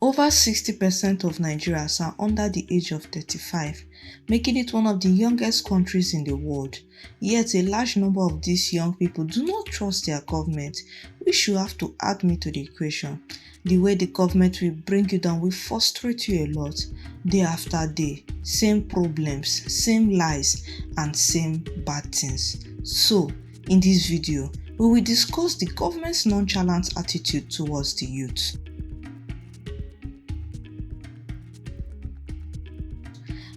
Over 60% of Nigerians are under the age of 35, making it one of the youngest countries in the world. Yet a large number of these young people do not trust their government, which you have to add me to the equation. The way the government will bring you down will frustrate you a lot. Day after day, same problems, same lies, and same bad things. So, in this video, we will discuss the government's nonchalant attitude towards the youth.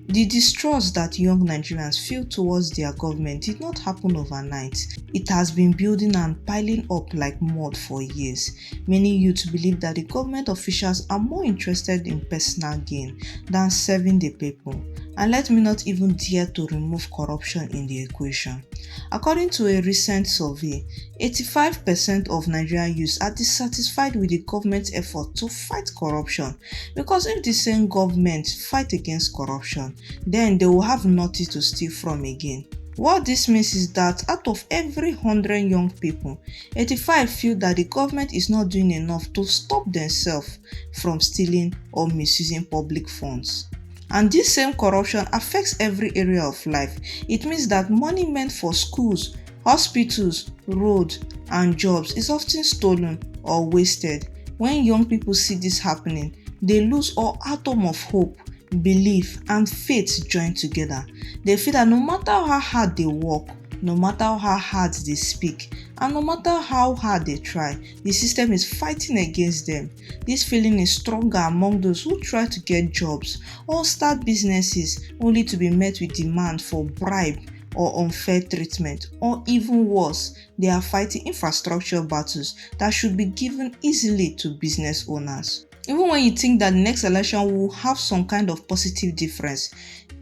The distrust that young Nigerians feel towards their government did not happen overnight. It has been building and piling up like mud for years. Many youths believe that the government officials are more interested in personal gain than serving the people. And let me not even dare to remove corruption in the equation. According to a recent survey, 85% of Nigerian youths are dissatisfied with the government's effort to fight corruption, because if the same government fight against corruption, then they will have nothing to steal from again. What this means is that out of every 100 young people, 85 feel that the government is not doing enough to stop themselves from stealing or misusing public funds. And this same corruption affects every area of life. It means that money meant for schools, hospitals, roads, and jobs is often stolen or wasted. When young people see this happening, they lose all atom of hope, belief, and faith joined together. They feel that no matter how hard they work, no matter how hard they speak, and no matter how hard they try, the system is fighting against them. This feeling is stronger among those who try to get jobs or start businesses only to be met with demand for bribe or unfair treatment, or even worse, they are fighting infrastructure battles that should be given easily to business owners. Even when you think that the next election will have some kind of positive difference,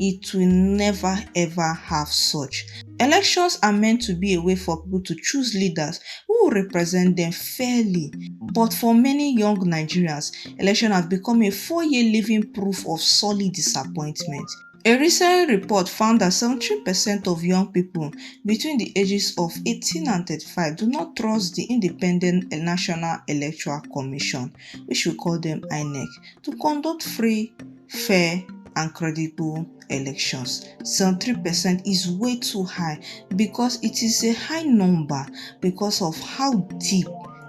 it will never ever have such. Elections are meant to be a way for people to choose leaders who will represent them fairly. But for many young Nigerians, elections have become a 4-year living proof of solid disappointment. A recent report found that 73% of young people between the ages of 18 and 35 do not trust the Independent National Electoral Commission, which we call them INEC, to conduct free, fair, and credible elections. 73% is way too high, because it is a high number because of how deep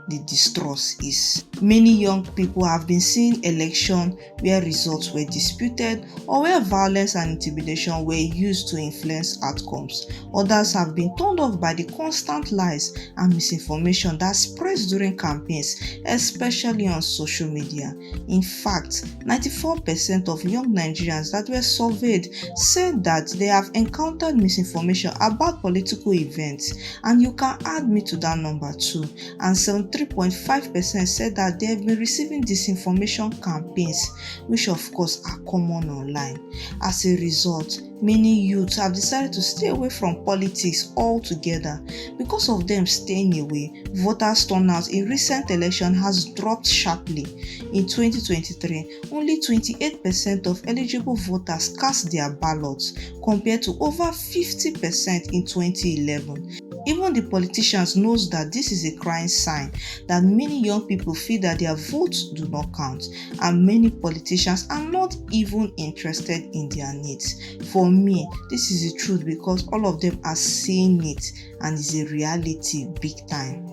the distrust is. Many young people have been seeing elections where results were disputed or where violence and intimidation were used to influence outcomes. Others have been turned off by the constant lies and misinformation that spreads during campaigns, especially on social media. In fact, 94% of young Nigerians that were surveyed said that they have encountered misinformation about political events, and you can add me to that number too. And 73.5% said that they have been receiving disinformation campaigns, which of course are common online. As a result, many youths have decided to stay away from politics altogether. Because of them staying away, voters' turnout in recent election has dropped sharply. In 2023, only 28% of eligible voters cast their ballots, compared to over 50% in 2011. Even the politicians knows that this is a crying sign that many young people feel that their votes do not count, and many politicians are not even interested in their needs. For me, this is the truth, because all of them are saying it, and it's a reality big time.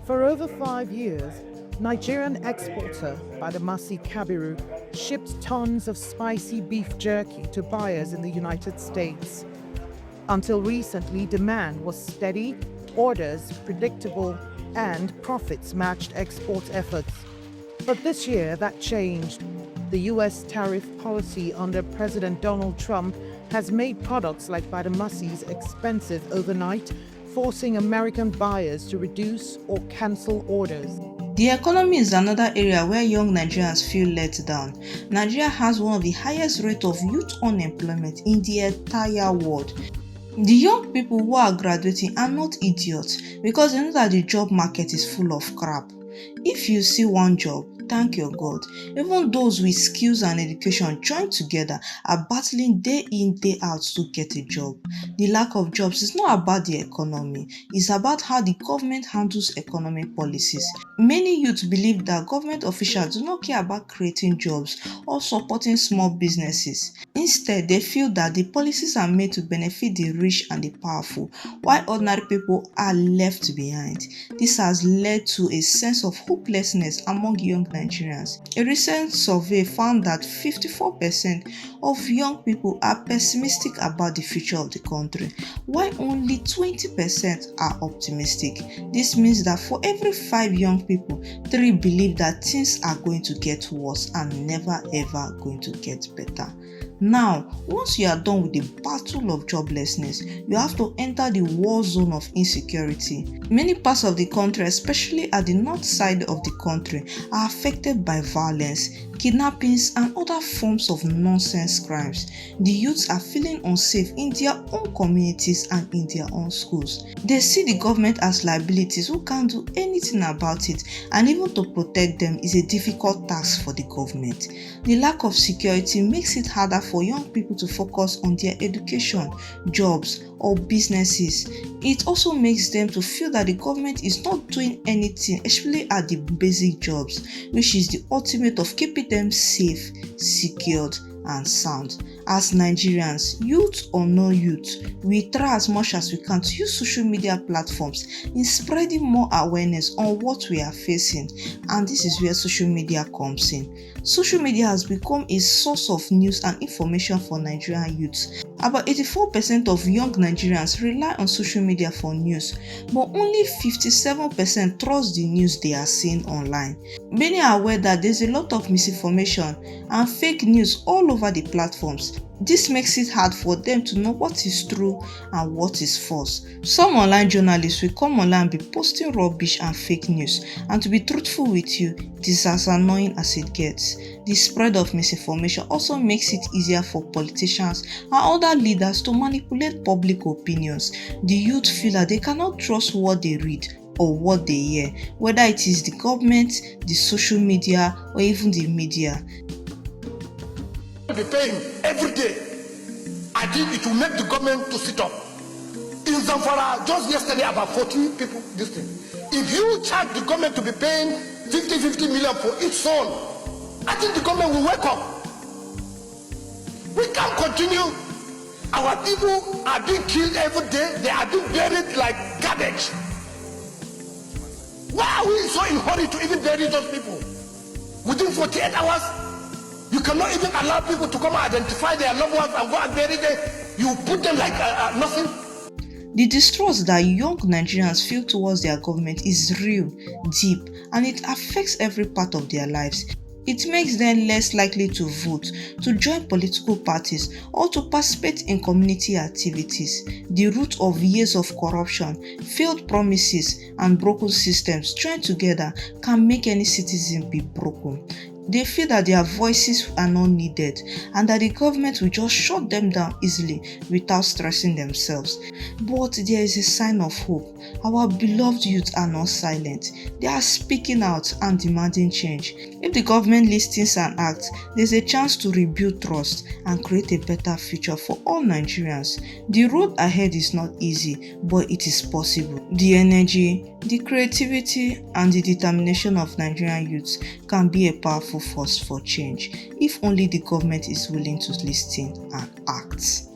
For over 5 years, Nigerian exporter Badamasi Kabiru shipped tons of spicy beef jerky to buyers in the United States. Until recently, demand was steady, orders predictable, and profits matched export efforts. But this year, that changed. The U.S. tariff policy under President Donald Trump has made products like Badamasi's expensive overnight, forcing American buyers to reduce or cancel orders. The economy is another area where young Nigerians feel let down. Nigeria has one of the highest rates of youth unemployment in the entire world. The young people who are graduating are not idiots, because they know that the job market is full of crap. If you see one job, Thank your God. Even those with skills and education joined together are battling day in, day out to get a job. The lack of jobs is not about the economy, it's about how the government handles economic policies. Many youth believe that government officials do not care about creating jobs or supporting small businesses. Instead, they feel that the policies are made to benefit the rich and the powerful, while ordinary people are left behind. This has led to a sense of hopelessness among young Nigerians. A recent survey found that 54% of young people are pessimistic about the future of the country, while only 20% are optimistic. This means that for every 5 young people, 3 believe that things are going to get worse and never ever going to get better. Now, once you are done with the battle of joblessness, you have to enter the war zone of insecurity. Many parts of the country, especially at the north side of the country, are affected by violence, kidnappings, and other forms of nonsense crimes. The youths are feeling unsafe in their own communities and in their own schools. They see the government as liabilities who can't do anything about it, and even to protect them is a difficult task for the government. The lack of security makes it harder for young people to focus on their education, jobs, or businesses. It also makes them to feel that the government is not doing anything, especially at the basic jobs, which is the ultimate of keeping them safe, secured, and sound. As Nigerians, youth or no youth, we try as much as we can to use social media platforms in spreading more awareness on what we are facing, and this is where social media comes in. Social media has become a source of news and information for Nigerian youths. About 84% of young Nigerians rely on social media for news, but only 57% trust the news they are seeing online. Many are aware that there's a lot of misinformation and fake news all over the platforms. This makes it hard for them to know what is true and what is false. Some online journalists will come online and be posting rubbish and fake news, and to be truthful with you, it is as annoying as it gets. The spread of misinformation also makes it easier for politicians and other leaders to manipulate public opinions. The youth feel that they cannot trust what they read or what they hear, whether it is the government, the social media, or even the media. Be paying every day. I think it will make the government to sit up. In Zamfara, just yesterday, about 40 people this thing. If you charge the government to be paying 50 million for each son, I think the government will wake up. We can't continue. Our people are being killed every day. They are being buried like garbage. Why are we so in hurry to even bury those people? Within 48 hours, you cannot even allow people to come and identify their loved ones and go and bury them. You put them like nothing. The distrust that young Nigerians feel towards their government is real, deep, and it affects every part of their lives. It makes them less likely to vote, to join political parties, or to participate in community activities. The root of years of corruption, failed promises, and broken systems joined together can make any citizen be broken. They feel that their voices are not needed and that the government will just shut them down easily without stressing themselves. But there is a sign of hope. Our beloved youth are not silent. They are speaking out and demanding change. If the government listens and acts, there's a chance to rebuild trust and create a better future for all Nigerians. The road ahead is not easy, but it is possible. The energy, the creativity, and the determination of Nigerian youths can be a powerful force for change if only the government is willing to listen and act.